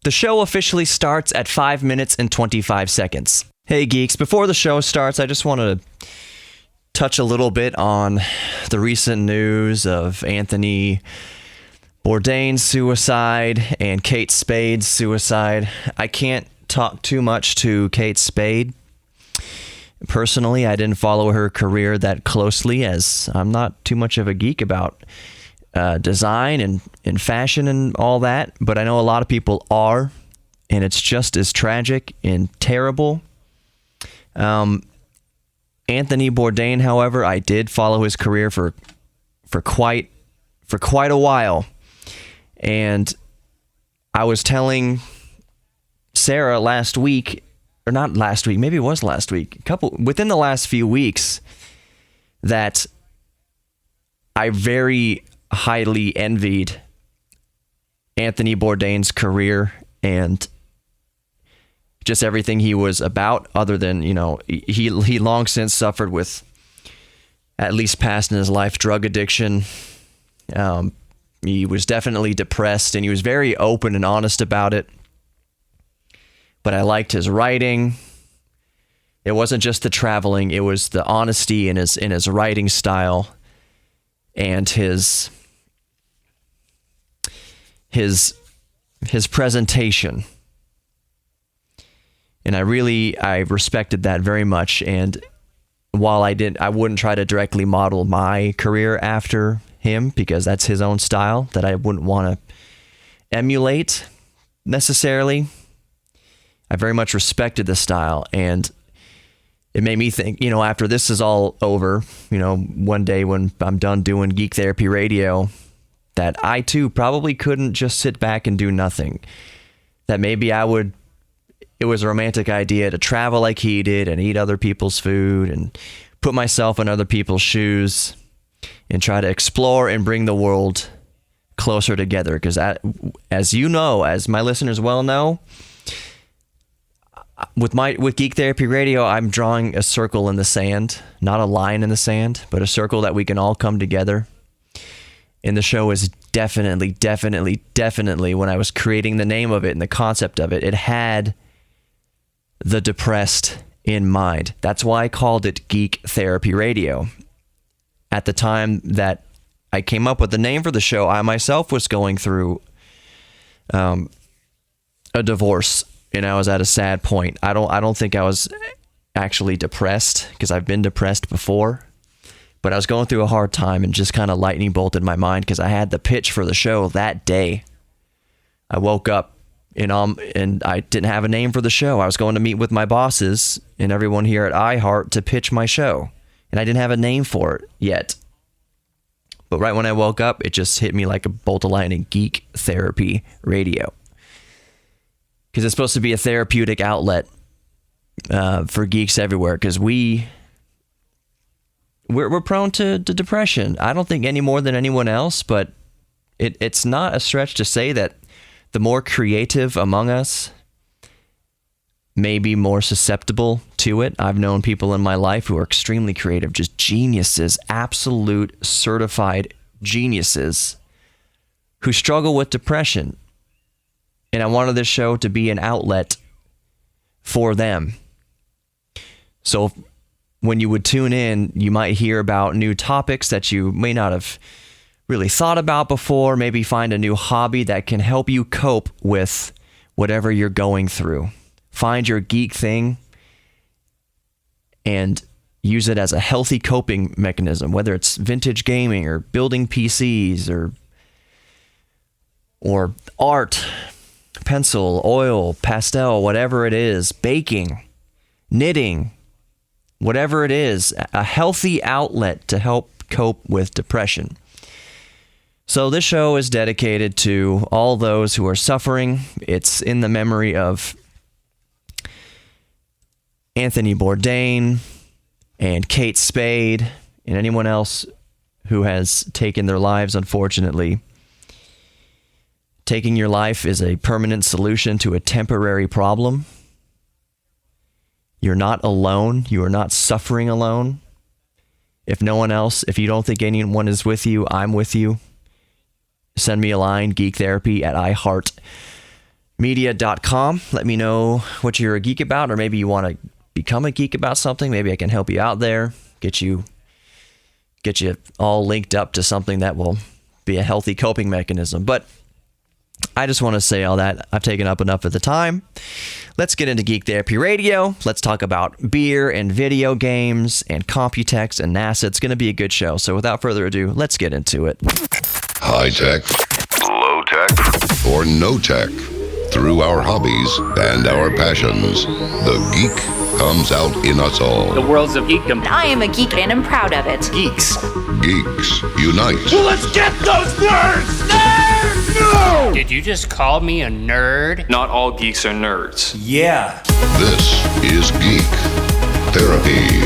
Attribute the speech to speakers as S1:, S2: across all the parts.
S1: The show officially starts at 5 minutes and 25 seconds. Hey geeks, before the show starts, I just want to touch a little bit on the recent news of Anthony Bourdain's suicide and Kate Spade's suicide. I can't talk too much to Kate Spade. Personally, I didn't follow her career that closely, as I'm not too much of a geek about design and fashion and all that, but I know a lot of people are, and it's just as tragic and terrible. Anthony Bourdain, however, I did follow his career for quite a while, and I was telling Sarah last week, or not last week, maybe it was last week, within the last few weeks, that I very highly envied Anthony Bourdain's career and just everything he was about, other than, he long since suffered with, at least past in his life, drug addiction. He was definitely depressed, and he was very open and honest about it. But I liked his writing. It wasn't just the traveling, it was the honesty in his writing style and his presentation. And I respected that very much. And while I wouldn't try to directly model my career after him, because that's his own style that I wouldn't want to emulate necessarily, I very much respected the style. And it made me think, after this is all over, one day when I'm done doing Geek Therapy Radio, that I too probably couldn't just sit back and do nothing. That maybe it was a romantic idea to travel like he did and eat other people's food and put myself in other people's shoes and try to explore and bring the world closer together. Because as my listeners well know, with Geek Therapy Radio, I'm drawing a circle in the sand, not a line in the sand, but a circle that we can all come together. And the show is definitely, when I was creating the name of it and the concept of it, it had the depressed in mind. That's why I called it Geek Therapy Radio. At the time that I came up with the name for the show, I myself was going through a divorce, and I was at a sad point. I don't think I was actually depressed, because I've been depressed before. But I was going through a hard time and just kind of lightning bolted my mind, because I had the pitch for the show that day. I woke up and I didn't have a name for the show. I was going to meet with my bosses and everyone here at iHeart to pitch my show, and I didn't have a name for it yet. But right when I woke up, it just hit me like a bolt of lightning: Geek Therapy Radio. Because it's supposed to be a therapeutic outlet for geeks everywhere, because we're prone to depression. I don't think any more than anyone else, but it's not a stretch to say that the more creative among us may be more susceptible to it. I've known people in my life who are extremely creative, just geniuses, absolute certified geniuses, who struggle with depression. And I wanted this show to be an outlet for them. So when you would tune in, you might hear about new topics that you may not have really thought about before, maybe find a new hobby that can help you cope with whatever you're going through. Find your geek thing and use it as a healthy coping mechanism, whether it's vintage gaming or building PCs or art, pencil, oil, pastel, whatever it is, baking, knitting, whatever it is, a healthy outlet to help cope with depression. So this show is dedicated to all those who are suffering. It's in the memory of Anthony Bourdain and Kate Spade and anyone else who has taken their lives, unfortunately. Taking your life is a permanent solution to a temporary problem. You're not alone. You are not suffering alone. If you don't think anyone is with you, I'm with you. Send me a line, geektherapy@iHeart. geekmedia.com. Let me know what you're a geek about, or maybe you want to become a geek about something. Maybe I can help you out there, get you all linked up to something that will be a healthy coping mechanism. But I just want to say all that. I've taken up enough of the time. Let's get into Geek Therapy Radio. Let's talk about beer and video games and Computex and NASA. It's going to be a good show. So without further ado, let's get into it.
S2: High tech, low tech, or no tech. Through our hobbies and our passions, the geek comes out in us all.
S3: The world's of geekdom.
S4: I am a geek and I'm proud of it.
S1: Geeks.
S2: Geeks unite.
S5: Well, let's get those nerds! Nerds! No!
S3: Did you just call me a nerd?
S6: Not all geeks are nerds.
S5: Yeah.
S2: This is Geek Therapy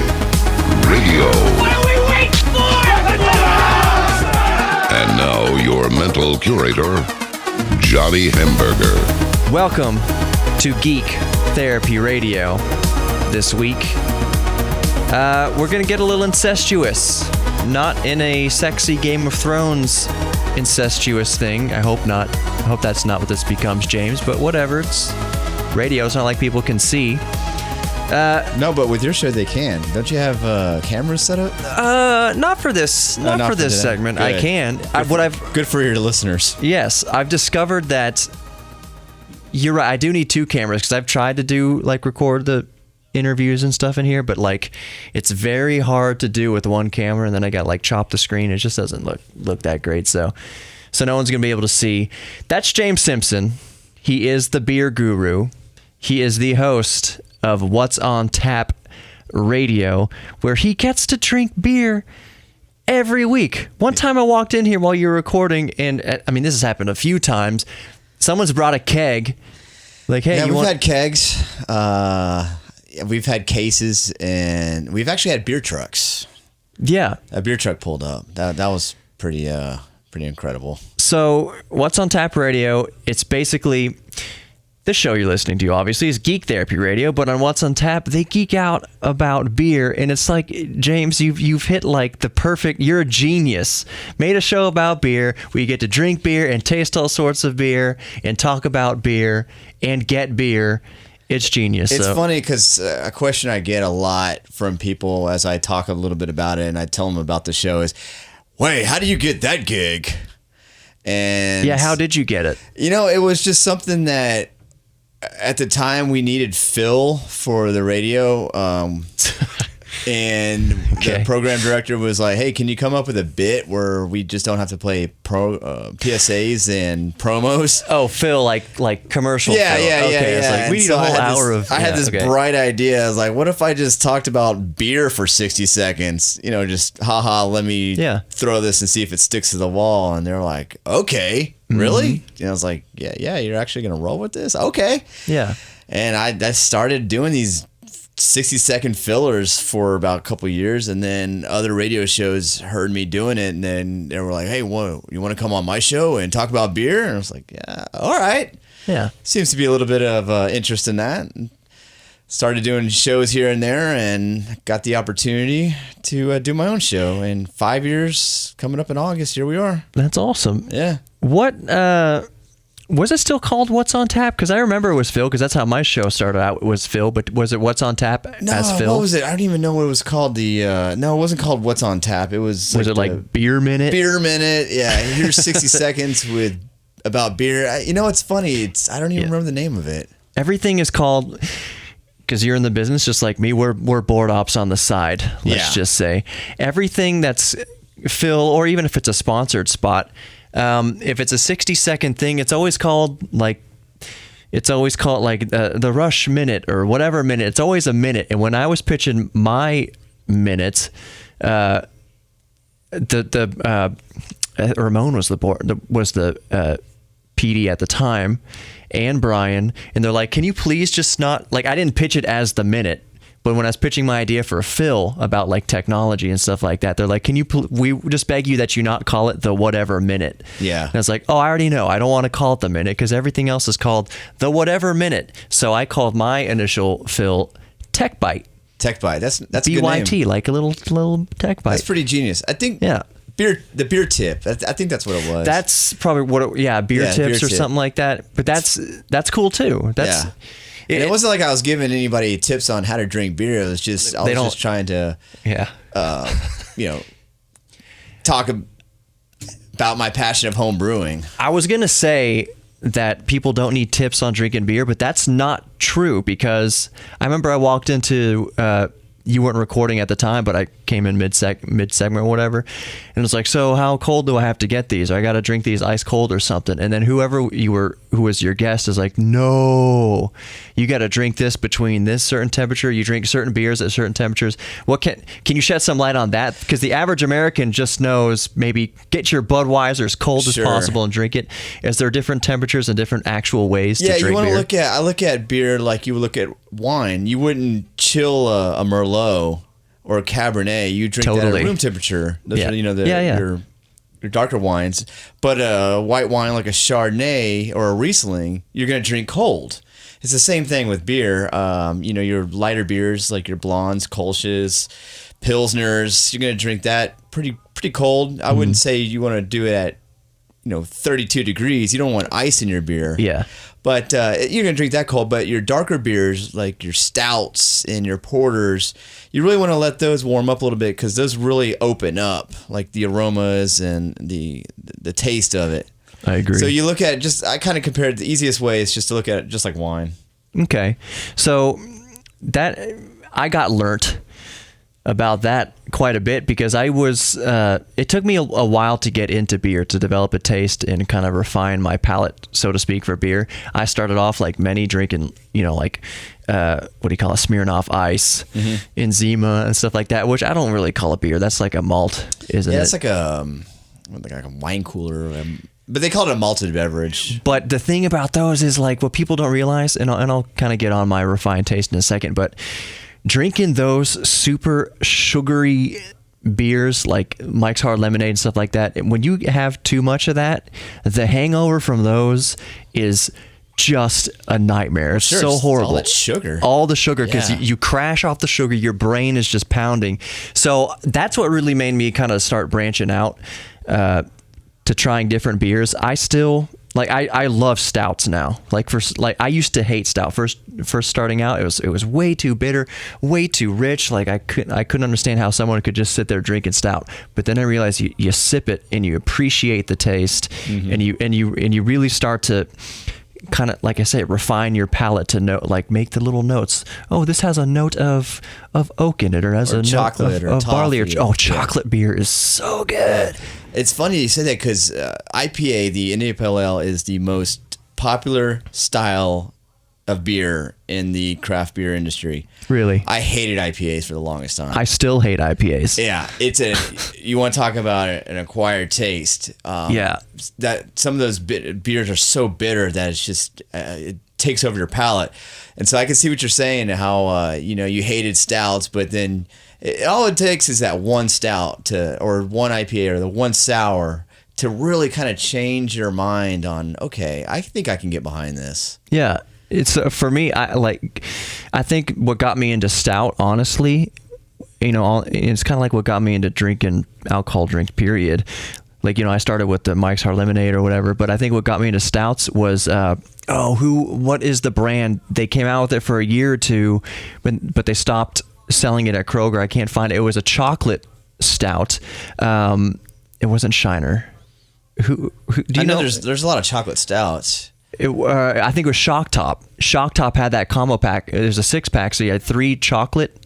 S2: Radio.
S5: What are we waiting for?
S2: And now your mental curator, Johnny Hamburger.
S1: Welcome to Geek Therapy Radio. This week, we're going to get a little incestuous. Not in a sexy Game of Thrones incestuous thing. I hope not. I hope that's not what this becomes, James, but whatever. It's radio. It's not like people can see.
S7: No, but with your show they can. Don't you have cameras set up?
S1: Not for this. Not for this segment.
S7: Good.
S1: I can.
S7: Good for your listeners.
S1: Yes, I've discovered that. You're right. I do need two cameras because I've tried to record the interviews and stuff in here, but it's very hard to do with one camera, and then I got chop the screen. It just doesn't look that great. So no one's gonna be able to see. That's James Simpson. He is the beer guru. He is the host of What's on Tap Radio, where he gets to drink beer every week. One time I walked in here while you were recording, and I mean, this has happened a few times. Someone's brought a keg. Hey,
S7: yeah, we've had kegs. We've had cases, and we've actually had beer trucks.
S1: Yeah,
S7: a beer truck pulled up. That was pretty incredible.
S1: So, What's on Tap Radio? It's basically the show you're listening to. Obviously, is Geek Therapy Radio, but on What's on Tap, they geek out about beer, and it's like, James, you've hit the perfect. You're a genius. Made a show about beer where you get to drink beer and taste all sorts of beer and talk about beer and get beer. It's genius.
S7: It's funny because a question I get a lot from people as I talk a little bit about it and I tell them about the show is, wait, how do you get that gig? And
S1: yeah, how did you get it?
S7: It was just something that at the time we needed Phil for the radio. And the program director was like, hey, can you come up with a bit where we just don't have to play PSAs and promos?
S1: Oh, Phil, like commercial
S7: yeah,
S1: Phil.
S7: Yeah,
S1: okay,
S7: yeah.
S1: It's we need a whole hour of...
S7: I had this bright idea. I was like, what if I just talked about beer for 60 seconds? Just, let me throw this and see if it sticks to the wall. And they're like, okay, really? And I was like, yeah, you're actually going to roll with this? Okay.
S1: Yeah.
S7: And I started doing these 60-second fillers for about a couple of years, and then other radio shows heard me doing it, and then they were like, hey, you want to come on my show and talk about beer? And I was like, yeah, all right.
S1: Yeah. Seems
S7: to be a little bit of interest in that. And started doing shows here and there and got the opportunity to do my own show. And 5 years coming up in August, here we are.
S1: That's awesome.
S7: Yeah.
S1: What... was it still called What's on Tap? Because I remember it was Phil, because that's how my show started out. It was Phil, but was it What's on Tap as Phil?
S7: What was it? I don't even know what it was called. No, it wasn't called What's on Tap. It was...
S1: Was it like Beer Minute?
S7: Beer Minute, yeah. Here's 60 seconds about beer. It's funny. I don't even remember the name of it.
S1: Everything is called... Because you're in the business just like me. We're board ops on the side, let's just say. Everything that's Phil, or even if it's a sponsored spot... if it's a 60-second thing, it's always called the Rush Minute or whatever minute. It's always a minute. And when I was pitching my minutes, Ramon was the PD at the time, and Brian, and they're like, can you please just not, I didn't pitch it as the minute. But when I was pitching my idea for Phil about technology and stuff like that, they're like, "Can you? We just beg you that you not call it the whatever minute."
S7: Yeah.
S1: And I was like, "Oh, I already know. I don't want to call it the minute because everything else is called the whatever minute." So I called my initial Phil Tech Bite.
S7: Tech Bite. That's a good name.
S1: BYT, like a little Tech Bite.
S7: That's pretty genius. I think.
S1: Yeah.
S7: the beer tip. I think that's what it was.
S1: That's probably beer tips or something like that. But that's cool too. That's
S7: it wasn't like I was giving anybody tips on how to drink beer. It was just I was just trying to talk about my passion of home brewing.
S1: I was gonna say that people don't need tips on drinking beer, but that's not true, because I remember I walked into you weren't recording at the time, but I came in mid segment or whatever, and it was like, so how cold do I have to get these? I got to drink these ice cold or something. And then who was your guest is like, no, you got to drink this between this certain temperature. You drink certain beers at certain temperatures. What can you shed some light on that? Because the average American just knows maybe get your Budweiser as cold as possible and drink it. Is there different temperatures and different actual ways to drink beer? Yeah, you want to
S7: I look at beer like you would look at wine. You wouldn't chill a Merlot or a Cabernet. You drink that at room temperature. Those are, your darker wines. But a white wine like a Chardonnay or a Riesling, you're going to drink cold. It's the same thing with beer. Your lighter beers like your blondes, Kolsch's, Pilsners, you're going to drink that pretty cold. I wouldn't say you want to do it at 32 degrees. You don't want ice in your beer.
S1: Yeah.
S7: But you're going to drink that cold. But your darker beers, like your stouts and your porters, you really want to let those warm up a little bit, because those really open up, like the aromas and the taste of it.
S1: I agree.
S7: So you look at I kind of compared, the easiest way is just to look at it just like wine.
S1: Okay. So that I got learnt about that quite a bit, because I was it took me a while to get into beer, to develop a taste and kind of refine my palate, so to speak, for beer. I started off like many drinking, what do you call it, Smirnoff Ice, Enzima and stuff like that, which I don't really call a beer. That's like a malt, isn't it?
S7: Yeah, it's like a wine cooler. But they call it a malted beverage.
S1: But the thing about those is, like, what people don't realize, and I'll kind of get on my refined taste in a second, but drinking those super sugary beers like Mike's Hard Lemonade and stuff like that, when you have too much of that, the hangover from those is just a nightmare. It's so horrible.
S7: All that sugar.
S1: All the sugar, because you crash off the sugar, your brain is just pounding. So that's what really made me kind of start branching out to trying different beers. I still... I love stouts now. I used to hate stout. First starting out, it was way too bitter, way too rich. Like I couldn't understand how someone could just sit there drinking stout. But then I realized you sip it and you appreciate the taste, and you really start to kind of, like I say, refine your palate to know, like, make the little notes. Oh, this has a note of oak in it, or has a
S7: chocolate
S1: note of barley. Chocolate beer is so good.
S7: It's funny you say that, because IPA, the India Pale Ale, is the most popular style of beer in the craft beer industry.
S1: Really?
S7: I hated IPAs for the longest time.
S1: I still hate IPAs.
S7: Yeah, you want to talk about an acquired taste. That some of those beers are so bitter that it's just it takes over your palate. And so I can see what you're saying, how you hated stouts, but then all it takes is that one stout or one IPA or the one sour to really kind of change your mind on, okay, I think I can get behind this.
S1: Yeah. It's for me, I think what got me into stout, honestly, it's kind of like what got me into drinking alcohol drinks, period. Like, I started with the Mike's Hard Lemonade or whatever, but I think what got me into stouts was, what is the brand? They came out with it for a year or two, but they stopped selling it at Kroger. I can't find it. It was a chocolate stout. It wasn't Shiner. Who do you know?
S7: There's a lot of chocolate stouts.
S1: I think it was Shock Top. Shock Top had that combo pack. There's a 6-pack, so you had 3 chocolate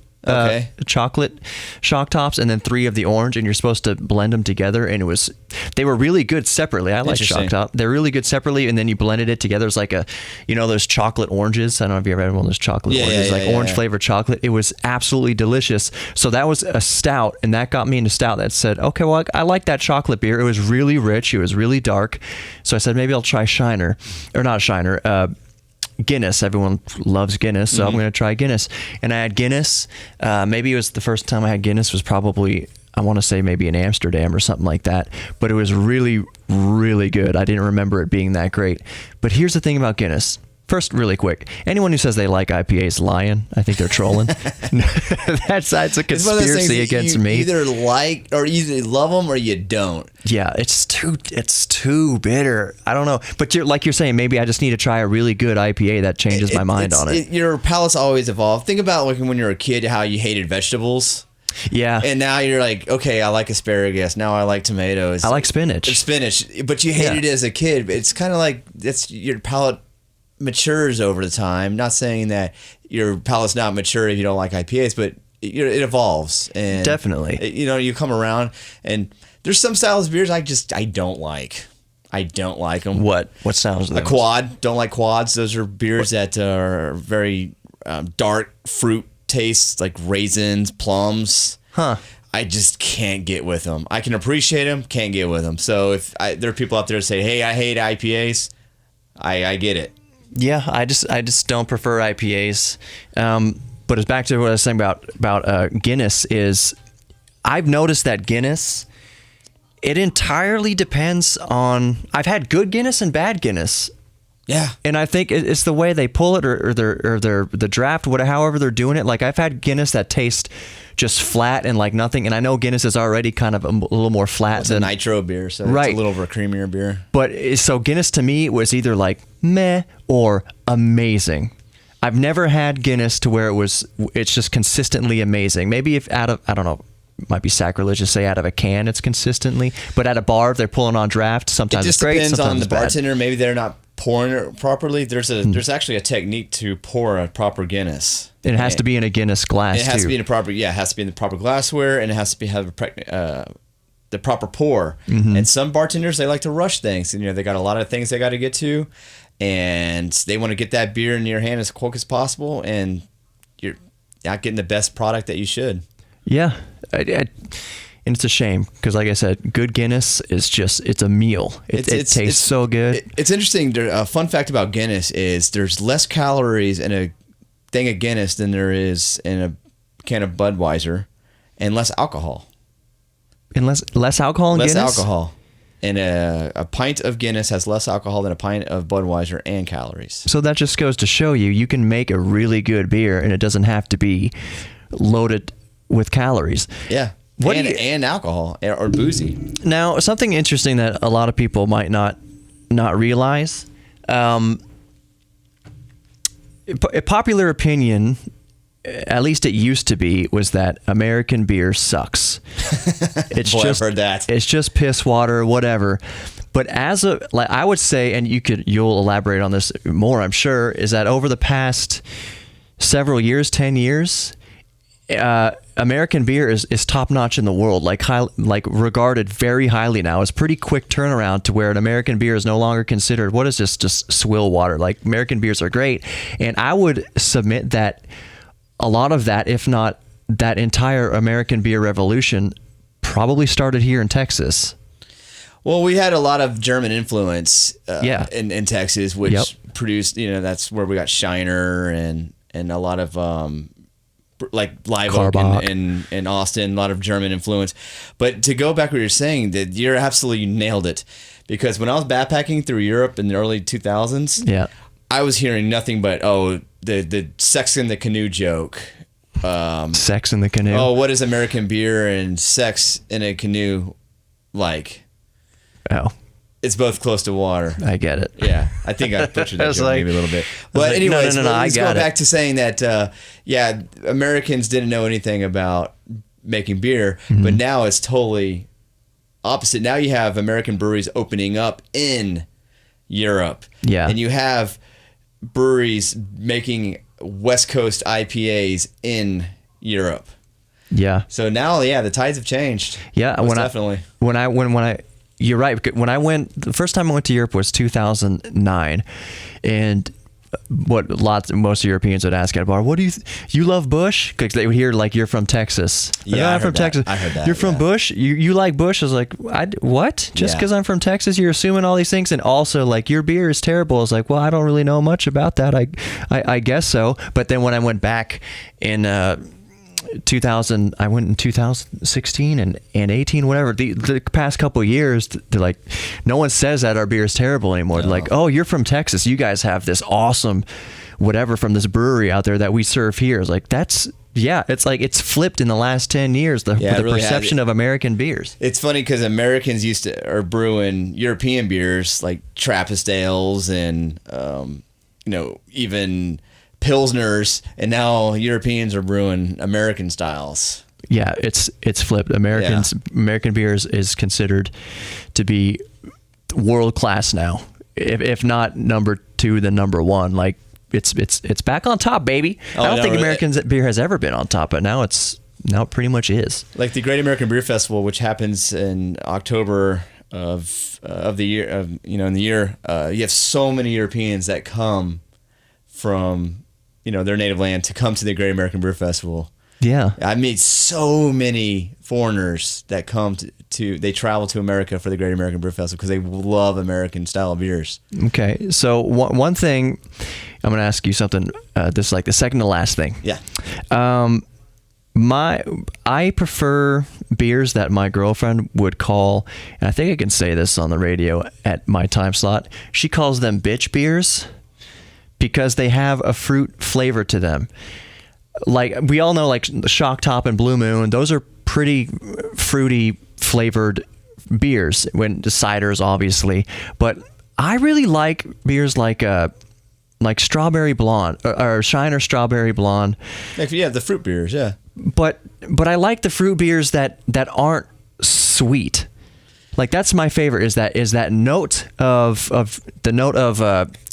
S1: Shock Tops and then 3 of the orange, and you're supposed to blend them together, and they were really good separately. I like Shock Top. They're really good separately, and then you blended it together. It's like those chocolate oranges. I don't know if you ever had one of those chocolate oranges, orange flavored chocolate. It was absolutely delicious. So that was a stout, and that got me into stout. That said, okay, well, I like that chocolate beer. It was really rich. It was really dark. So I said, maybe I'll try Shiner, or not Shiner, Guinness. Everyone loves Guinness, so I'm going to try Guinness. And I had Guinness. Maybe it was the first time I had Guinness was probably, I want to say maybe in Amsterdam or something like that. But it was really, really good. I didn't remember it being that great. But here's the thing about Guinness. First, really quick, anyone who says they like IPA is lying. I think they're trolling. That's a conspiracy against me.
S7: Either like or either love them or you don't.
S1: Yeah, it's too bitter. I don't know, but you're saying, maybe I just need to try a really good IPA that changes my mind on it.
S7: Your palate's always evolved. Think about like when you were a kid, how you hated vegetables.
S1: Yeah.
S7: And now you're like, okay, I like asparagus. Now I like tomatoes.
S1: I like spinach.
S7: But you hated it as a kid. It's kind of like your palate matures over the time. Not saying that your palate's not mature if you don't like IPAs, but it evolves. And
S1: definitely.
S7: You come around, and there's some styles of beers I don't like. I don't like them.
S1: What styles?
S7: A quad. Don't like quads. Those are beers that are very dark fruit tastes, like raisins, plums. I just can't get with them. I can appreciate them, can't get with them. So if there are people out there that say, hey, I hate IPAs, I get it.
S1: Yeah, I just don't prefer IPAs. But it's back to what I was saying about Guinness. Is I've noticed that Guinness, it entirely depends on. I've had good Guinness and bad Guinness.
S7: Yeah,
S1: and I think it's the way they pull it, or the draft, however they're doing it. Like I've had Guinness that tastes just flat and like nothing, and I know Guinness is already kind of a little more flat than
S7: a nitro beer, so
S1: right.
S7: It's a little of a creamier beer.
S1: But so Guinness to me was either like meh or amazing. I've never had Guinness to where it's just consistently amazing. Maybe if I don't know. Might be sacrilegious to say out of a can it's consistently, but at a bar if they're pulling on draft, sometimes it's great.
S7: It just depends on the bartender.
S1: Bad.
S7: Maybe they're not pouring it properly. There's actually a technique to pour a proper Guinness.
S1: It has to be in a Guinness glass.
S7: It has to be in it has to be in the proper glassware, and it has to have the proper pour. Mm-hmm. And some bartenders, they like to rush things, and they got a lot of things they got to get to, and they want to get that beer in your hand as quick as possible, and you're not getting the best product that you should.
S1: Yeah. And it's a shame because, like I said, good Guinness is it's a meal. It tastes so good.
S7: It's interesting. A fun fact about Guinness is there's less calories in a thing of Guinness than there is in a can of Budweiser, and less alcohol.
S1: And less alcohol in Guinness?
S7: Less alcohol. And a pint of Guinness has less alcohol than a pint of Budweiser and calories.
S1: So that just goes to show you can make a really good beer, and it doesn't have to be loaded with calories.
S7: Yeah. And alcohol or boozy.
S1: Now, something interesting that a lot of people might not realize, a popular opinion, at least it used to be, was that American beer sucks. It's
S7: Boy, I've heard that.
S1: It's just piss water, whatever. But I would say, and you'll elaborate on this more, I'm sure, is that over the past several years, 10 years, American beer is top notch in the world, like regarded very highly now. It's pretty quick turnaround to where an American beer is no longer considered, what is this, just swill water. Like American beers are great. And I would submit that a lot of that, if not that entire American beer revolution, probably started here in Texas.
S7: Well, we had a lot of German influence in Texas, which produced, that's where we got Shiner and a lot of like Live Oak in Austin, a lot of German influence. But to go back to what you're saying, that you're absolutely nailed it. Because when I was backpacking through Europe in the early 2000s, I was hearing nothing but, the sex in the canoe joke.
S1: Sex in the canoe?
S7: Oh, what is American beer and sex in a canoe like?
S1: Oh.
S7: It's both close to water.
S1: I get it.
S7: Yeah, I think I butchered that joke maybe a little bit. But anyways, let's go back to saying that, Americans didn't know anything about making beer, but now it's totally opposite. Now you have American breweries opening up in Europe. Yeah. And you have breweries making West Coast IPAs in Europe. Yeah. So now, the tides have changed. Yeah, definitely.
S1: You're right. The first time I went to Europe was 2009, and most Europeans would ask at a bar, "What do you love Bush?" Because they would hear like you're from Texas.
S7: Yeah,
S1: I'm from Texas.
S7: I heard that.
S1: You're from Bush. You like Bush? I was like, what? Just because I'm from Texas, you're assuming all these things, and also like your beer is terrible. I was like, well, I don't really know much about that. I guess so. But then when I went back in 2000. I went in 2016 and 18, whatever. The past couple of years, they're like, no one says that our beer is terrible anymore. No. They're like, oh, you're from Texas. You guys have this awesome whatever from this brewery out there that we serve here. It's like, it's like it's flipped in the last 10 years, the really perception of American beers.
S7: It's funny because Americans are brewing European beers like Trappist ales and, even Pilsners, and now Europeans are brewing American styles.
S1: Yeah, it's flipped. American beers is considered to be world class now. If not number 2, then number 1. Like it's back on top, baby. I don't think American beer has ever been on top, but now it pretty much is.
S7: Like the Great American Beer Festival, which happens in October of the year, in the year, you have so many Europeans that come from their native land to come to the Great American Beer Festival.
S1: Yeah,
S7: I meet so many foreigners that come they travel to America for the Great American Beer Festival because they love American style beers.
S1: Okay, so one thing I'm going to ask you something. This is like the second to last thing.
S7: Yeah.
S1: I prefer beers that my girlfriend would call, and I think I can say this on the radio at my time slot. She calls them bitch beers because they have a fruit flavor to them. Like we all know, like Shock Top and Blue Moon, those are pretty fruity flavored beers. When the ciders, obviously, but I really like beers like Strawberry Blonde or Shiner Strawberry Blonde.
S7: Yeah, the fruit beers, yeah.
S1: But I like the fruit beers that aren't sweet. Like that's my favorite. Is that note of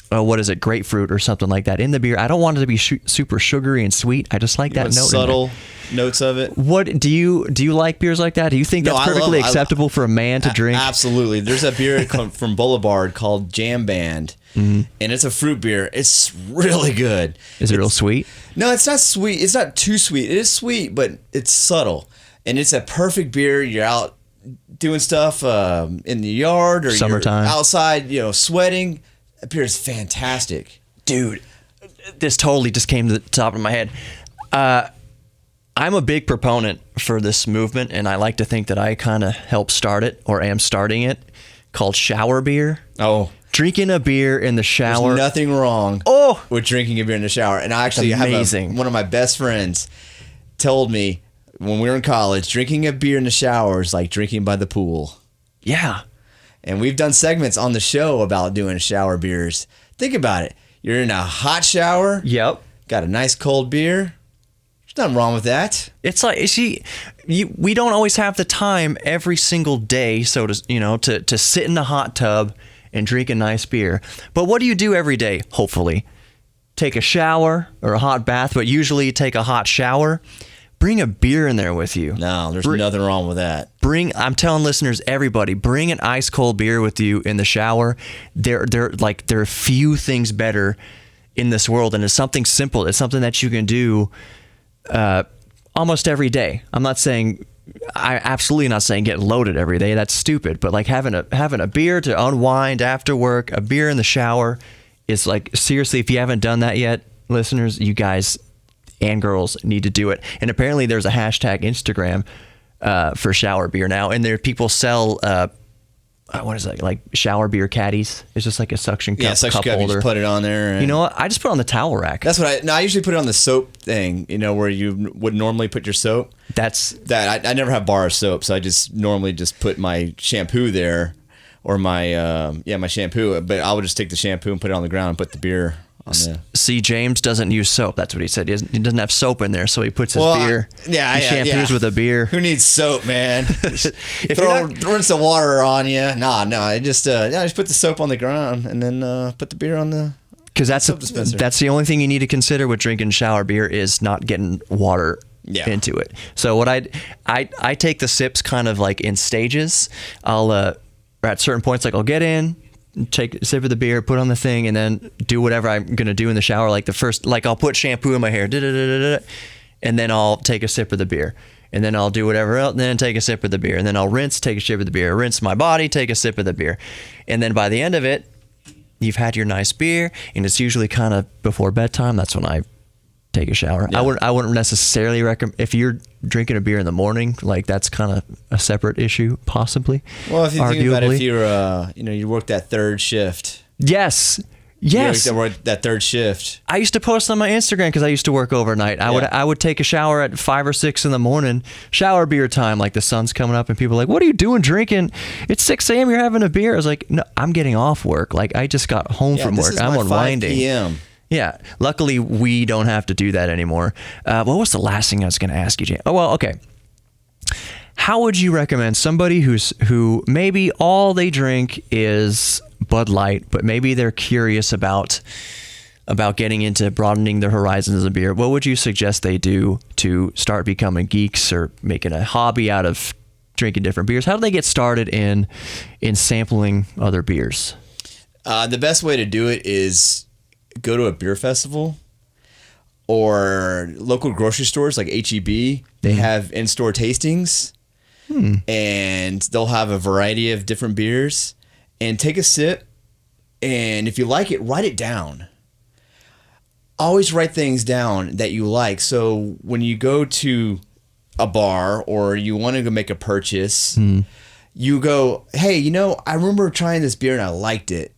S1: what is it, grapefruit or something like that in the beer. I don't want it to be super sugary and sweet. I just like that note.
S7: Subtle notes of it.
S1: What do you like beers like that? Do you think that's perfectly acceptable for a man to drink?
S7: Absolutely. There's a beer from Boulevard called Jam Band, and it's a fruit beer. It's really good.
S1: Is it real sweet?
S7: No, it's not sweet. It's not too sweet. It is sweet, but it's subtle, and it's a perfect beer. You're out doing stuff in the yard or
S1: summertime,
S7: you're outside, sweating. That beer is fantastic.
S1: Dude, this totally just came to the top of my head. I'm a big proponent for this movement, and I like to think that I kind of helped start it or am starting it, called shower beer.
S7: Oh.
S1: Drinking a beer in the shower.
S7: There's nothing wrong with drinking a beer in the shower. And I actually have one of my best friends told me when we were in college, drinking a beer in the shower is like drinking by the pool.
S1: Yeah.
S7: And we've done segments on the show about doing shower beers. Think about it. You're in a hot shower.
S1: Yep.
S7: Got a nice cold beer. There's nothing wrong with that.
S1: It's like, we don't always have the time every single day, so to sit in the hot tub and drink a nice beer. But what do you do every day? Hopefully, take a shower or a hot bath. But usually, you take a hot shower. Bring a beer in there with you.
S7: No, there's nothing wrong with that.
S1: I'm telling listeners, everybody, bring an ice cold beer with you in the shower. There are few things better in this world, and it's something simple. It's something that you can do almost every day. I'm absolutely not saying get loaded every day. That's stupid. But like having a beer to unwind after work, a beer in the shower is like, seriously, if you haven't done that yet, listeners, you guys and girls need to do it. And apparently there's a hashtag Instagram for shower beer now, and there people sell what is that, like shower beer caddies? It's just like a suction cup,
S7: suction cup
S1: holder.
S7: You just put it on there. And
S1: you know what? I just put it on the towel rack.
S7: That's what I usually put it on the soap thing. Where you would normally put your soap. I never have bar of soap, so I just normally just put my shampoo there, or my my shampoo. But I would just take the shampoo and put it on the ground and put the beer.
S1: See, James doesn't use soap. That's what he said. He doesn't have soap in there, so he puts his beer. He shampoos with a beer.
S7: Who needs soap, man? Rinse the water on you. I just put the soap on the ground and then put the beer on the. Because
S1: that's the only thing you need to consider with drinking shower beer is not getting water into it. So what I take the sips kind of like in stages. I'll at certain points, like I'll get in, take a sip of the beer, put on the thing, and then do whatever I'm gonna do in the shower. Like I'll put shampoo in my hair, and then I'll take a sip of the beer, and then I'll do whatever else, and then take a sip of the beer, and then I'll rinse, take a sip of the beer, rinse my body, take a sip of the beer, and then by the end of it, you've had your nice beer, and it's usually kind of before bedtime. That's when I take a shower.
S7: Yeah.
S1: I wouldn't necessarily recommend if you're drinking a beer in the morning. Like that's kind of a separate issue, possibly.
S7: Well, if you think about it,
S1: arguably.
S7: if you're you work that third shift.
S1: Yes.
S7: You work that third shift.
S1: I used to post on my Instagram because I used to work overnight. I would take a shower at 5 or 6 in the morning, shower beer time, like the sun's coming up, and people are like, "What are you doing drinking? It's 6 a.m. You're having a beer." I was like, "No, I'm getting off work. Like I just got home from work. I'm unwinding."
S7: 5 p.m.
S1: Yeah. Luckily, we don't have to do that anymore. What was the last thing I was going to ask you, James? Oh well, okay. How would you recommend somebody who maybe all they drink is Bud Light, but maybe they're curious about getting into broadening their horizons of beer? What would you suggest they do to start becoming geeks or making a hobby out of drinking different beers? How do they get started in sampling other beers?
S7: The best way to do it is go to a beer festival or local grocery stores like H-E-B. They have in-store tastings, and they'll have a variety of different beers. And take a sip, and if you like it, write it down. Always write things down that you like. So when you go to a bar or you want to go make a purchase, you go, "Hey, I remember trying this beer and I liked it."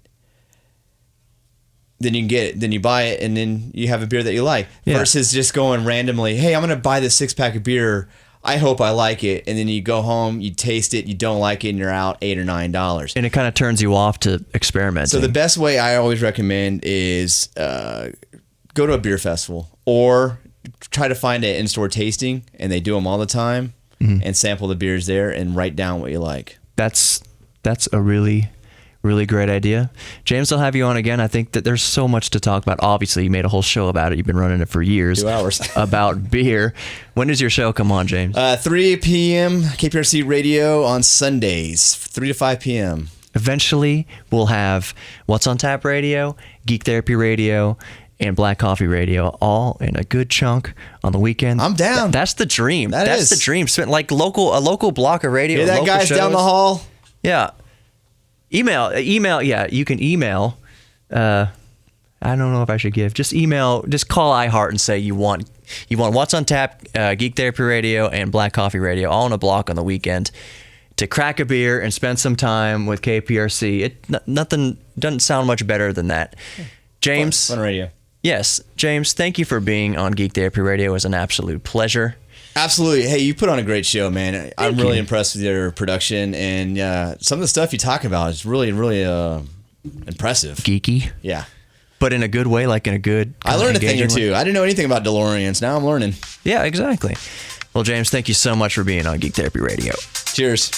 S7: Then you can get it. Then you buy it, and then you have a beer that you like.
S1: Yeah.
S7: Versus just going randomly, "Hey, I'm going to buy this 6-pack of beer. I hope I like it," and then you go home, you taste it, you don't like it, and you're out $8 or $9.
S1: And it kind of turns you off to experimenting.
S7: So the best way I always recommend is go to a beer festival or try to find an in-store tasting, and they do them all the time, and sample the beers there and write down what you like.
S1: That's a really, really great idea. James, I'll have you on again. I think that there's so much to talk about. Obviously, you made a whole show about it. You've been running it for years.
S7: 2 hours.
S1: About beer. When does your show come on, James?
S7: 3 p.m. KPRC Radio on Sundays, 3 to 5 p.m.
S1: Eventually, we'll have What's on Tap Radio, Geek Therapy Radio, and Black Coffee Radio, all in a good chunk on the weekend.
S7: I'm down.
S1: That's the dream.
S7: That's
S1: the dream. Spent like a local block of radio.
S7: Hear that, guys,
S1: shows.
S7: down the hall?
S1: Yeah. Email. Yeah, you can email. I don't know if I should give. Just call iHeart and say you want What's on Tap, Geek Therapy Radio, and Black Coffee Radio, all in a block on the weekend to crack a beer and spend some time with KPRC. Nothing doesn't sound much better than that. James.
S7: Fun radio.
S1: Yes. James, thank you for being on Geek Therapy Radio. It was an absolute pleasure.
S7: Absolutely. Hey, you put on a great show, man. I'm really impressed with your production, and some of the stuff you talk about is really, really impressive.
S1: Geeky.
S7: Yeah.
S1: But in a good way, like in a good...
S7: I learned a thing or two. I didn't know anything about DeLoreans. Now I'm learning.
S1: Yeah, exactly. Well, James, thank you so much for being on Geek Therapy Radio.
S7: Cheers.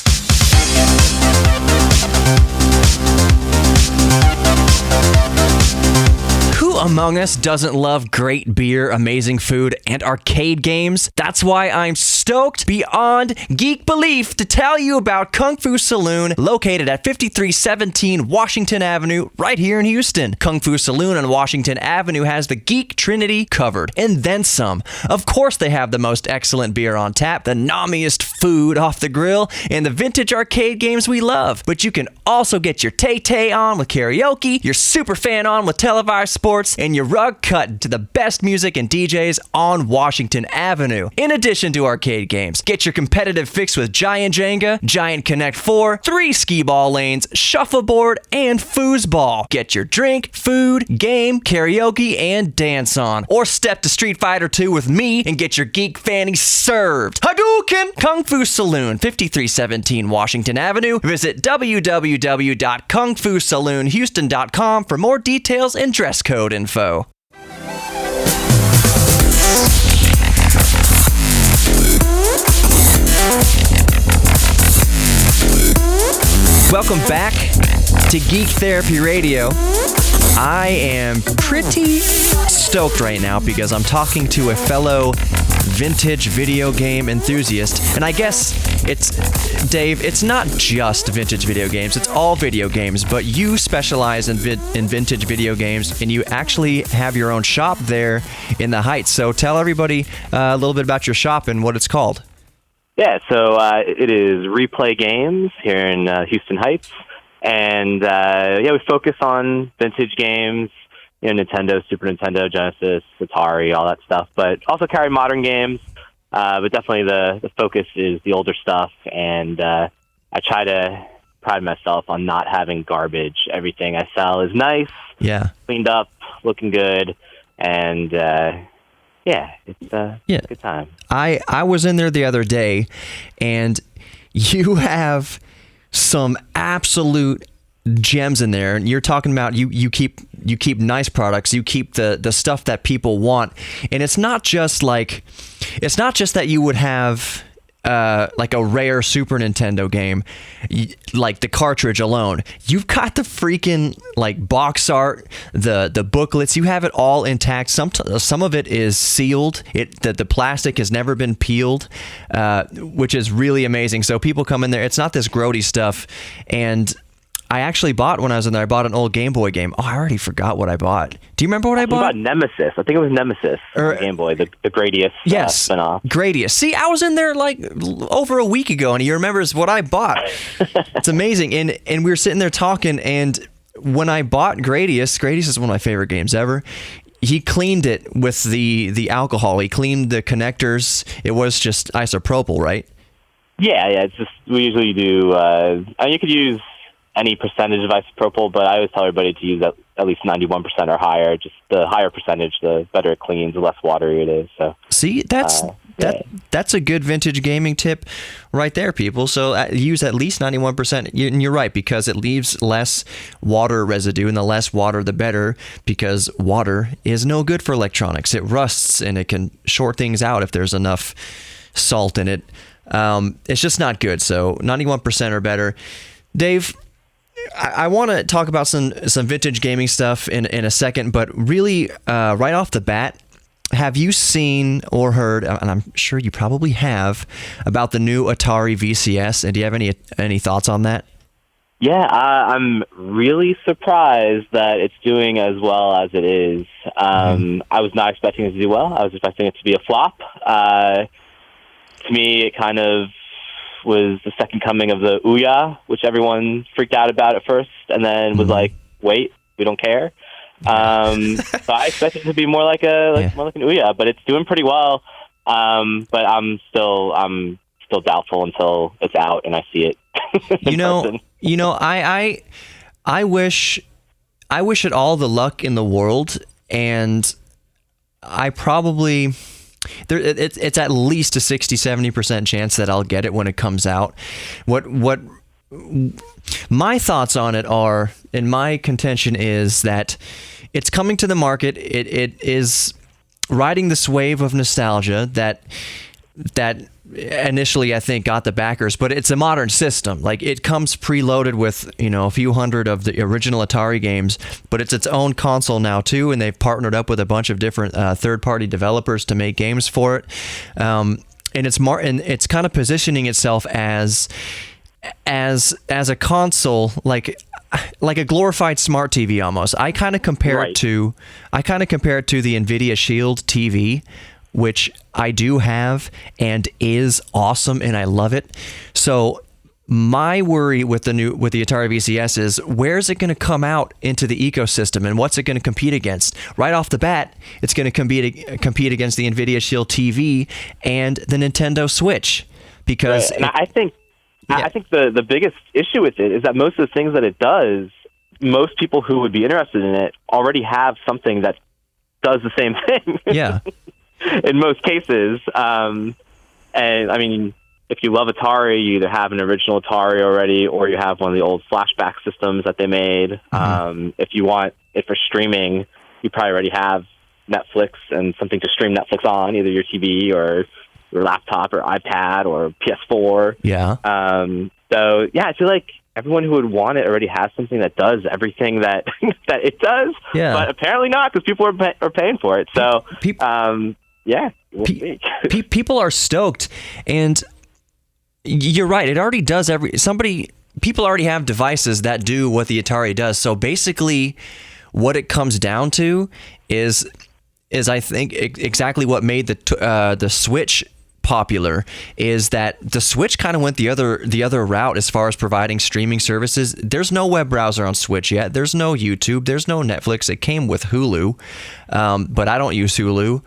S1: Who among us doesn't love great beer, amazing food, and arcade games? That's why I'm stoked beyond geek belief to tell you about Kung Fu Saloon, located at 5317 Washington Avenue, right here in Houston. Kung Fu Saloon on Washington Avenue has the geek trinity covered, and then some. Of course, they have the most excellent beer on tap, the nomiest food off the grill, and the vintage arcade games we love. But you can also get your Tay-Tay on with karaoke, your super fan on with televised sports, and your rug cut to the best music and DJs on Washington Avenue. In addition to arcade games, get your competitive fix with Giant Jenga, Giant Connect 4, 3 skee-ball lanes, shuffleboard, and foosball. Get your drink, food, game, karaoke, and dance on. Or step to Street Fighter 2 with me and get your geek fanny served. Hadouken! Kung Fu Saloon, 5317 Washington Avenue. Visit www.kungfusaloonhouston.com for more details and dress code info. Welcome back to Geek Therapy Radio. I am pretty stoked right now because I'm talking to a fellow vintage video game enthusiast. And I guess Dave, it's not just vintage video games, it's all video games, but you specialize in vintage video games, and you actually have your own shop there in the Heights. So tell everybody a little bit about your shop and what it's called.
S8: Yeah, so it is Replay Games here in Houston Heights, and we focus on vintage games, Nintendo, Super Nintendo, Genesis, Atari, all that stuff. But also carry modern games. But definitely the focus is the older stuff, and I try to pride myself on not having garbage. Everything I sell is nice, cleaned up, looking good, and it's a good time.
S1: I was in there the other day, and you have some absolute gems in there, and you're talking about you keep nice products, you keep the stuff that people want, and it's not just that you would have like a rare Super Nintendo game, like the cartridge alone. You've got the freaking like box art, the booklets. You have it all intact. Some of it is sealed. The plastic has never been peeled, which is really amazing. So people come in there. It's not this grody stuff. And I actually bought, when I was in there, I bought an old Game Boy game. Oh, I already forgot what I bought. Do you remember what I bought?
S8: I bought Nemesis. I think it was Nemesis on Game Boy, the Gradius spinoff.
S1: Gradius. See, I was in there like over a week ago, and he remembers what I bought. It's amazing. And we were sitting there talking, and when I bought Gradius is one of my favorite games ever. He cleaned it with the alcohol. He cleaned the connectors. It was just isopropyl, right?
S8: Yeah. It's just, we usually do, you could use any percentage of isopropyl, but I always tell everybody to use at least 91% or higher. Just the higher percentage, the better it cleans, the less watery it is. So
S1: see, that's a good vintage gaming tip right there, people. So use at least 91%. And you're right, because it leaves less water residue, and the less water, the better, because water is no good for electronics. It rusts, and it can short things out if there's enough salt in it. It's just not good. So 91% or better. Dave, I want to talk about some vintage gaming stuff in a second, but really, right off the bat, have you seen or heard, and I'm sure you probably have, about the new Atari VCS, and do you have any thoughts on that?
S8: Yeah, I'm really surprised that it's doing as well as it is. I was not expecting it to do well. I was expecting it to be a flop. To me, it kind of was the second coming of the Ouya, which everyone freaked out about at first, and then was like, wait, we don't care. So I expected it to be more like an Ouya, but it's doing pretty well. But I'm still doubtful until it's out and I see it.
S1: I wish it all the luck in the world, and I probably it's at least a 60-70% chance that I'll get it when it comes out. What my thoughts on it are, and my contention is that it's coming to the market. It is riding this wave of nostalgia that initially I think got the backers, but it's a modern system. Like, it comes preloaded with, a few hundred of the original Atari games, but it's its own console now too, and they've partnered up with a bunch of different third-party developers to make games for it. And it's kind of positioning itself as a console, like a glorified smart TV almost. I kind of compare it to the Nvidia Shield TV, which I do have and is awesome, and I love it. So my worry with the Atari VCS is, where's it going to come out into the ecosystem, and what's it going to compete against? Right off the bat, it's going to compete against the Nvidia Shield TV and the Nintendo Switch, because
S8: I think the biggest issue with it is that most of the things that it does, most people who would be interested in it already have something that does the same thing.
S1: Yeah.
S8: In most cases. And I mean, if you love Atari, you either have an original Atari already, or you have one of the old flashback systems that they made. If you want it for streaming, you probably already have Netflix and something to stream Netflix on, either your TV or your laptop or iPad or PS4.
S1: Yeah.
S8: So yeah, I feel like everyone who would want it already has something that does everything that that it does.
S1: Yeah.
S8: But apparently not, because people are paying for it. So yeah,
S1: people are stoked, and you're right. It already does people already have devices that do what the Atari does. So basically, what it comes down to is I think exactly what made the Switch popular is that the Switch kind of went the other route as far as providing streaming services. There's no web browser on Switch yet. There's no YouTube. There's no Netflix. It came with Hulu, but I don't use Hulu.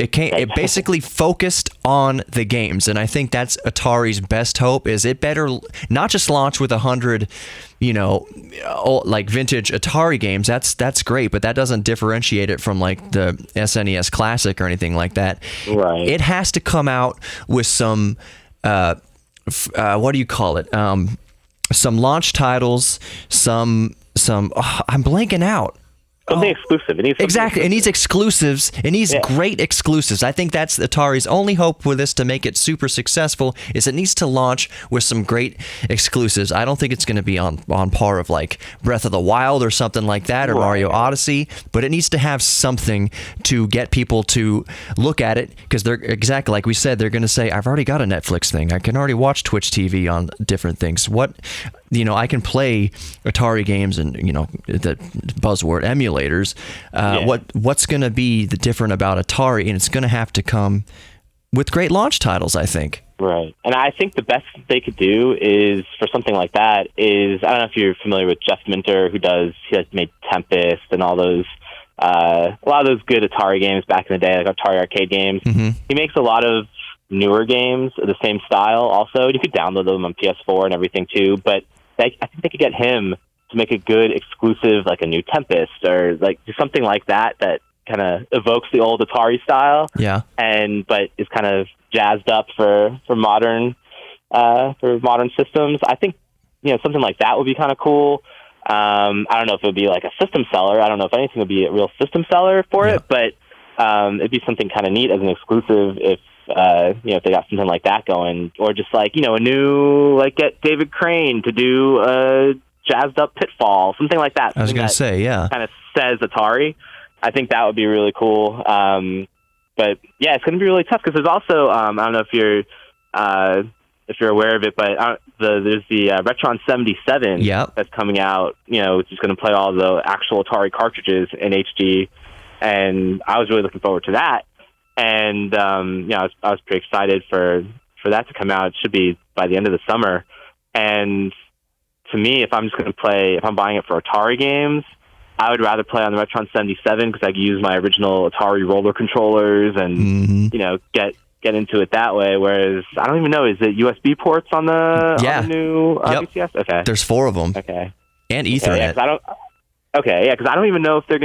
S1: It basically focused on the games, and I think that's Atari's best hope. Is it better not just launch with 100, like vintage Atari games? That's great, but that doesn't differentiate it from like the SNES Classic or anything like that.
S8: Right.
S1: It has to come out with some what do you call it? Some launch titles. I'm blanking out.
S8: Something exclusive.
S1: Exactly. It needs exclusives. It needs great exclusives. I think that's Atari's only hope with this to make it super successful is it needs to launch with some great exclusives. I don't think it's going to be on par of like Breath of the Wild or something like that or Mario Odyssey, but it needs to have something to get people to look at it because they're exactly like we said, they're going to say, I've already got a Netflix thing. I can already watch Twitch TV on different things. I can play Atari games and, the buzzword emulators. What's going to be the different about Atari? And it's going to have to come with great launch titles, I think.
S8: Right. And I think the best they could do is for something like that is, I don't know if you're familiar with Jeff Minter, he has made Tempest and all those, a lot of those good Atari games back in the day, like Atari arcade games.
S1: Mm-hmm.
S8: He makes a lot of newer games of the same style also. You could download them on PS4 and everything too, but I think they could get him to make a good exclusive, like a new Tempest or like something like that kind of evokes the old Atari style.
S1: Yeah.
S8: But is kind of jazzed up for modern systems. I think, something like that would be kind of cool. I don't know if it would be like a system seller. I don't know if anything would be a real system seller for it, but it'd be something kind of neat as an exclusive if they got something like that going, or just like, a new, like get David Crane to do a jazzed up Pitfall, something like that.
S1: I was going to say,
S8: kind of says Atari. I think that would be really cool. But yeah, it's going to be really tough because there's also, I don't know if you're aware of it, but there's the Retron 77 that's coming out, which is going to play all the actual Atari cartridges in HD. And I was really looking forward to that. And I was pretty excited for that to come out. It should be by the end of the summer. And to me, if I'm buying it for Atari games, I would rather play on the Retron 77 because I can use my original Atari roller controllers and get into it that way. Whereas I don't even know, is it USB ports on the new VCS? Okay,
S1: there's 4 of them.
S8: Okay,
S1: and Ethernet.
S8: Because I don't even know if are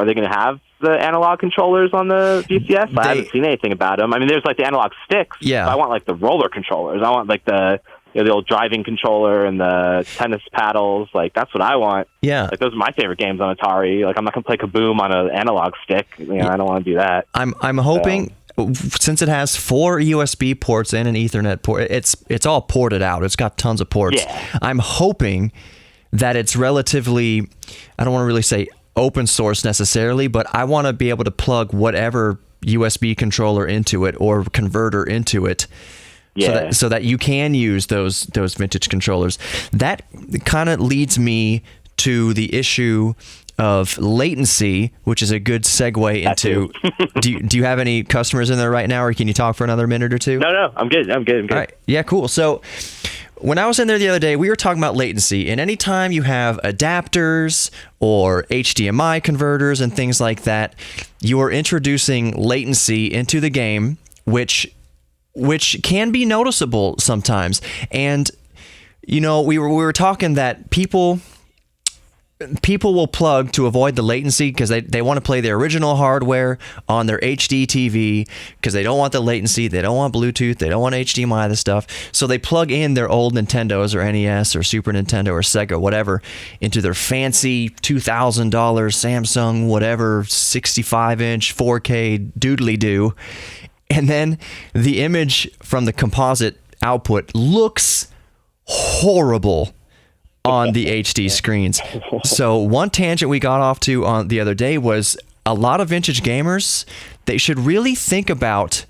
S8: they going to have the analog controllers on the VCS? I haven't seen anything about them. I mean, there's like the analog sticks.
S1: Yeah.
S8: But I want like the roller controllers. I want like the old driving controller and the tennis paddles. Like that's what I want.
S1: Yeah.
S8: Like those are my favorite games on Atari. Like I'm not going to play Kaboom on an analog stick. I don't want to do that.
S1: I'm hoping since it has 4 USB ports and an Ethernet port, it's all ported out. It's got tons of ports.
S8: Yeah.
S1: I'm hoping that it's relatively, I don't want to really say open source necessarily, but I want to be able to plug whatever USB controller into it or converter into it.
S8: Yeah.
S1: So that you can use those vintage controllers. That kind of leads me to the issue of latency, which is a good segue into. do you have any customers in there right now, or can you talk for another minute or two?
S8: No, I'm good. All
S1: right. Yeah, cool. So when I was in there the other day, we were talking about latency, and anytime you have adapters or HDMI converters and things like that, you are introducing latency into the game, which can be noticeable sometimes. And we were talking that people will plug to avoid the latency because they want to play their original hardware on their HD TV because they don't want the latency, they don't want Bluetooth, they don't want HDMI, this stuff. So they plug in their old Nintendos or NES or Super Nintendo or Sega, whatever, into their fancy $2,000 Samsung, whatever, 65-inch 4K doodly-doo. And then the image from the composite output looks horrible on the HD screens. So one tangent we got off to on the other day was a lot of vintage gamers, they should really think about,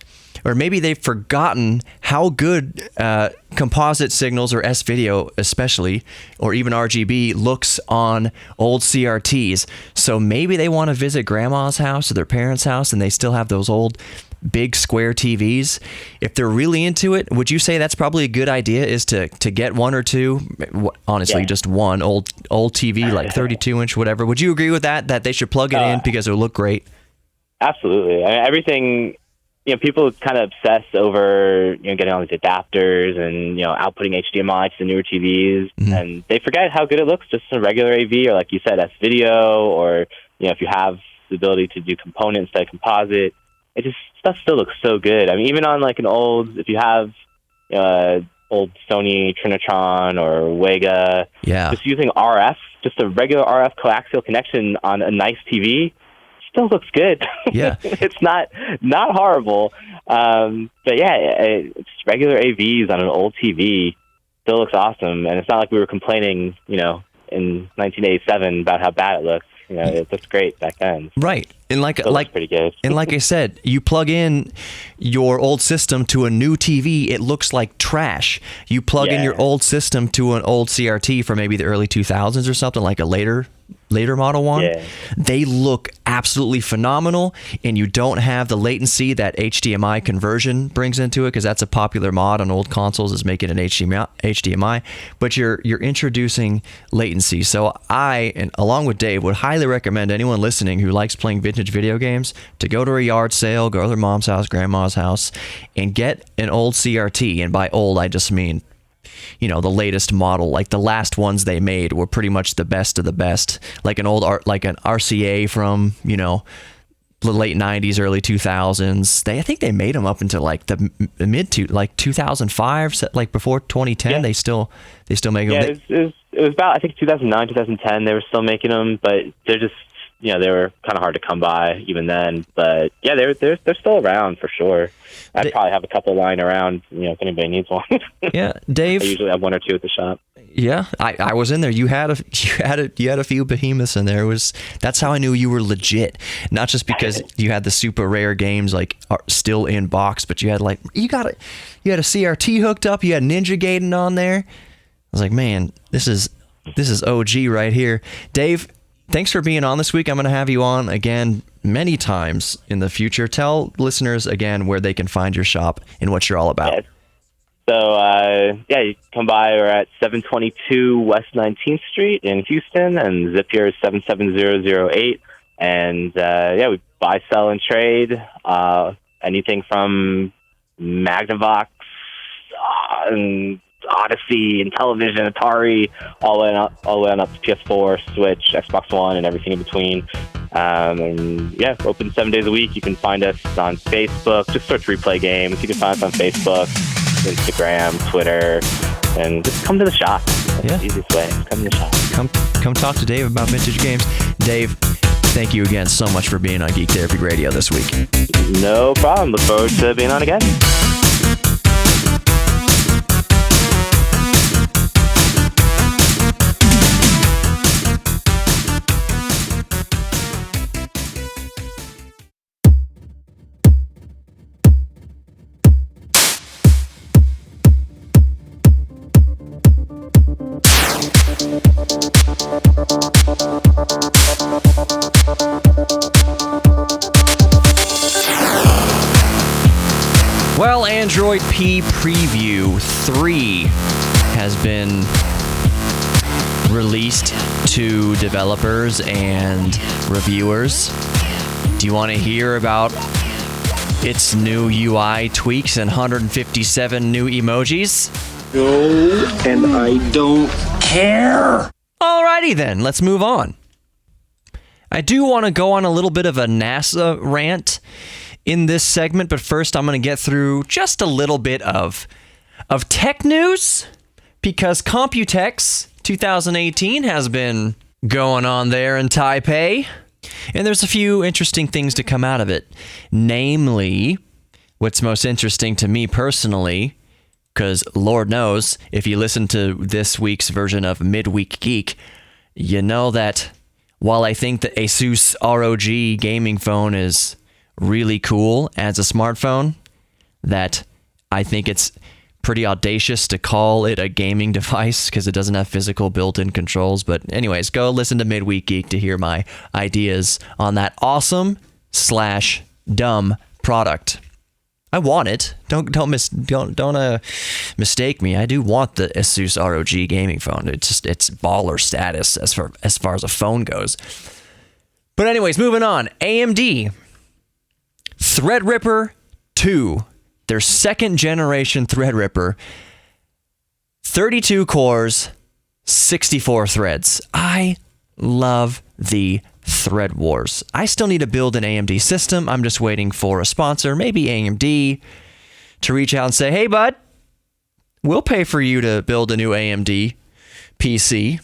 S1: or maybe they've forgotten how good composite signals, or S-video especially, or even RGB looks on old CRTs. So maybe they want to visit grandma's house or their parents' house and they still have those old big square TVs, if they're really into it, would you say that's probably a good idea, is to get one or two, honestly, just one old TV, like 32-inch, whatever. Would you agree with that they should plug it in because it'll look great?
S8: Absolutely. I mean, everything, people kind of obsess over, getting all these adapters and, outputting HDMI to the newer TVs, and they forget how good it looks just in a regular AV, or like you said, S-video, or, if you have the ability to do components that composite, stuff still looks so good. I mean, even on like an old, if you have old Sony Trinitron or Wega, just using RF, just a regular RF coaxial connection on a nice TV, still looks good.
S1: Yeah.
S8: It's not horrible. But yeah, it's regular AVs on an old TV still looks awesome. And it's not like we were complaining, in 1987 about how bad it looks. It looks great back then.
S1: Right. And like
S8: pretty good.
S1: And like I said, you plug in your old system to a new TV, it looks like trash. You plug in your old system to an old CRT from maybe the early 2000s or something, like a later model one, they look absolutely phenomenal, and you don't have the latency that HDMI conversion brings into it, because that's a popular mod on old consoles, is making an HDMI, but you're introducing latency. So I, and along with Dave, would highly recommend anyone listening who likes playing vintage video games to go to a yard sale, go to their mom's house, grandma's house, and get an old CRT. And by old, I just mean the latest model. Like the last ones they made were pretty much the best of the best. Like an RCA from, the late 90s, early 2000s. I think they made them up into like the mid to like 2005, like before 2010. They still make them.
S8: It was about, I think, 2009, 2010. They were still making them, but they're just, they were kind of hard to come by even then. But yeah, they're still around for sure. I'd probably have a couple lying around, if anybody needs one.
S1: Yeah, Dave.
S8: I usually have one or two at the shop.
S1: Yeah, I was in there. You had a few behemoths in there. That's how I knew you were legit. Not just because you had the super rare games like still in box, but you had you had a CRT hooked up. You had Ninja Gaiden on there. I was like, man, this is OG right here. Dave, thanks for being on this week. I'm going to have you on again many times in the future. Tell listeners again where they can find your shop and what you're all about.
S8: Yeah. So, you can come by. We're at 722 West 19th Street in Houston, and zip here is 77008. And, we buy, sell, and trade anything from Magnavox and Odyssey and television, Atari, all the way on up to PS4, Switch, Xbox One, and everything in between. We're open 7 days a week. You can find us on Facebook. Just search Replay Games. You can find us on Facebook, Instagram, Twitter, and just come to the shop. That's the easiest way. Just come to the shop.
S1: Come talk to Dave about vintage games. Dave, thank you again so much for being on Geek Therapy Radio this week.
S8: No problem. Look forward to being on again.
S1: Well, Android P Preview 3 has been released to developers and reviewers. Do you want to hear about its new UI tweaks and 157 new emojis?
S5: No, and I don't care.
S1: Alrighty then, let's move on. I do want to go on a little bit of a NASA rant in this segment, but first I'm going to get through just a little bit of tech news, because Computex 2018 has been going on there in Taipei, and there's a few interesting things to come out of it. Namely, what's most interesting to me personally, because Lord knows, if you listen to this week's version of Midweek Geek, you know that while I think the Asus ROG gaming phone is really cool as a smartphone, that I think it's pretty audacious to call it a gaming device because it doesn't have physical built-in controls. But anyways, go listen to Midweek Geek to hear my ideas on that awesome/dumb product. I want it. Don't mistake me. I do want the Asus ROG gaming phone. It's baller status as far as a phone goes. But anyways, moving on. AMD Threadripper 2, their second generation Threadripper, 32 cores, 64 threads. I love the Thread Wars. I still need to build an AMD system. I'm just waiting for a sponsor, maybe AMD, to reach out and say, hey, bud, we'll pay for you to build a new AMD PC.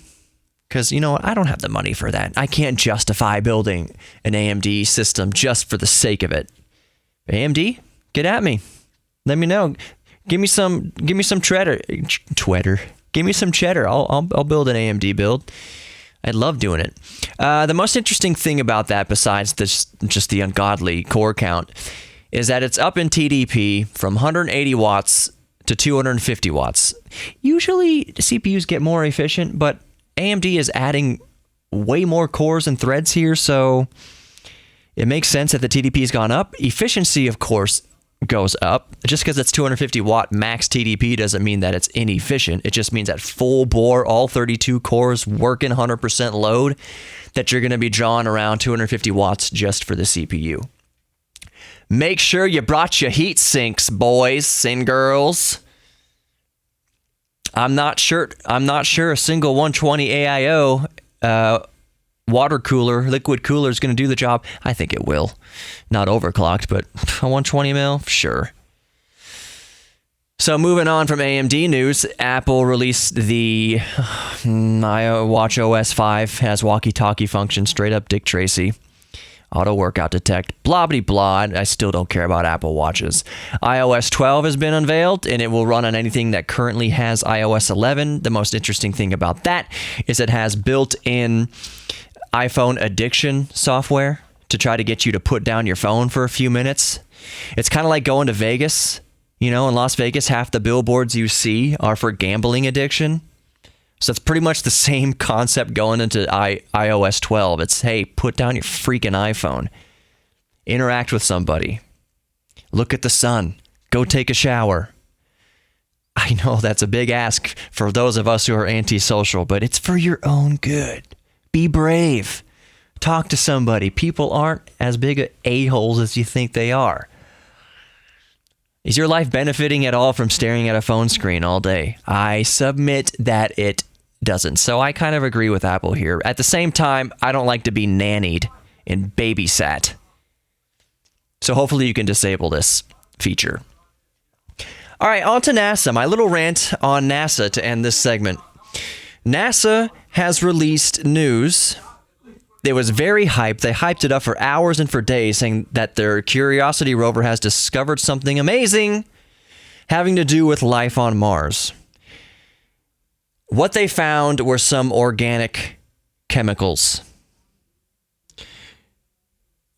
S1: Because, you know what, I don't have the money for that. I can't justify building an AMD system just for the sake of it. AMD, get at me. Let me know. Give me some cheddar. Give me some cheddar. I'll build an AMD build. I love doing it. The most interesting thing about that, besides just the ungodly core count, is that it's up in TDP from 180 watts to 250 watts. Usually CPUs get more efficient, but AMD is adding way more cores and threads here, so it makes sense that the TDP's gone up. Efficiency, of course, goes up. Just because it's 250 watt max TDP doesn't mean that it's inefficient. It just means that full bore, all 32 cores working 100% load, that you're going to be drawing around 250 watts just for the CPU. Make sure you brought your heat sinks, boys and girls. I'm not sure a single 120 AIO water cooler, liquid cooler is going to do the job. I think it will. Not overclocked, but a 120 mil, sure. So moving on from AMD news, Apple released the Watch OS 5 has walkie-talkie function, straight up Dick Tracy. Auto workout detect, blah, blah, blah. I still don't care about Apple Watches. iOS 12 has been unveiled, and it will run on anything that currently has iOS 11. The most interesting thing about that is it has built-in iPhone addiction software to try to get you to put down your phone for a few minutes. It's kind of like going to Vegas. You know, in Las Vegas, half the billboards you see are for gambling addiction. So it's pretty much the same concept going into iOS 12. It's, hey, put down your freaking iPhone. Interact with somebody. Look at the sun. Go take a shower. I know that's a big ask for those of us who are antisocial, but it's for your own good. Be brave. Talk to somebody. People aren't as big of a-holes as you think they are. Is your life benefiting at all from staring at a phone screen all day? I submit that it doesn't. So I kind of agree with Apple here. At the same time, I don't like to be nannied and babysat. So hopefully you can disable this feature. All right, on to NASA. My little rant on NASA to end this segment. NASA has released news. It was very hyped. They hyped it up for hours and for days, saying that their Curiosity rover has discovered something amazing having to do with life on Mars. What they found were some organic chemicals.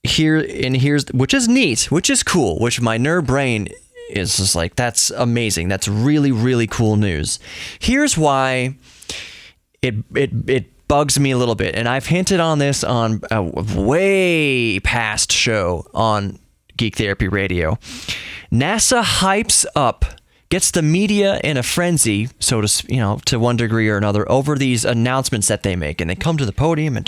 S1: Here's which is neat, which is cool, which my nerd brain is just like, that's amazing. That's really, really cool news. Here's why it bugs me a little bit, and I've hinted on this on a way past show on Geek Therapy Radio. NASA hypes up, gets the media in a frenzy, so to one degree or another, over these announcements that they make, and they come to the podium and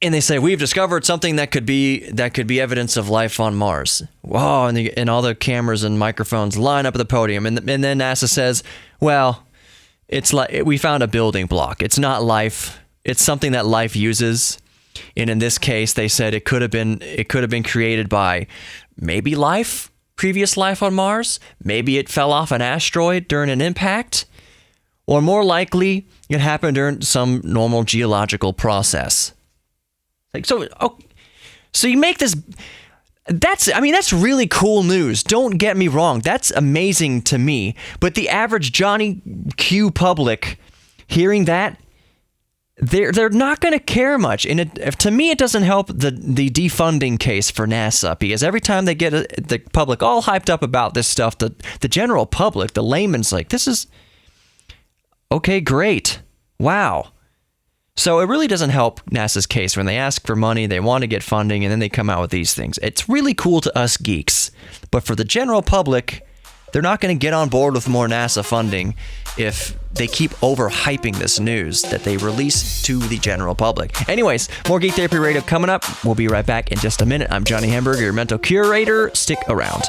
S1: and they say, we've discovered something that could be evidence of life on Mars. Wow, and all the cameras and microphones line up at the podium, and then NASA says, well, it's like we found a building block. It's not life. It's something that life uses. And in this case, they said it could have been created by maybe previous life on Mars. Maybe it fell off an asteroid during an impact, or more likely, it happened during some normal geological process. So you make this. That's really cool news. Don't get me wrong. That's amazing to me. But the average Johnny Q public hearing that, they're not going to care much. And to me, it doesn't help the defunding case for NASA, because every time they get the public all hyped up about this stuff, the general public, the layman's like, this is okay, great, wow. So it really doesn't help NASA's case when they ask for money, they want to get funding, and then they come out with these things. It's really cool to us geeks, but for the general public, they're not going to get on board with more NASA funding if they keep overhyping this news that they release to the general public. Anyways, more Geek Therapy Radio coming up. We'll be right back in just a minute. I'm Johnny Hamburger, your mental curator. Stick around.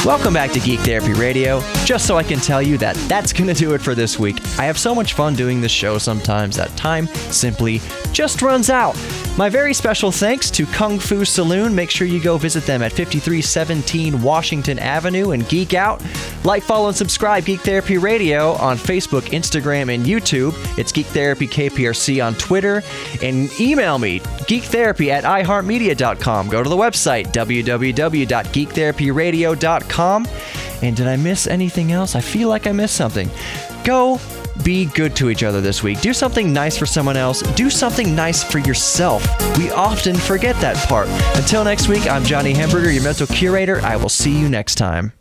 S1: Welcome back to Geek Therapy Radio. Just so I can tell you that that's going to do it for this week. I have so much fun doing this show sometimes that time simply just runs out. My very special thanks to Kung Fu Saloon. Make sure you go visit them at 5317 Washington Avenue and geek out. Like, follow, and subscribe Geek Therapy Radio on Facebook, Instagram, and YouTube. It's Geek Therapy KPRC on Twitter. And email me, geektherapy@iheartmedia.com. Go to the website, www.geektherapyradio.com. And did I miss anything else? I feel like I missed something. Go be good to each other this week. Do something nice for someone else. Do something nice for yourself. We often forget that part. Until next week, I'm Johnny Hamburger, your mental curator. I will see you next time.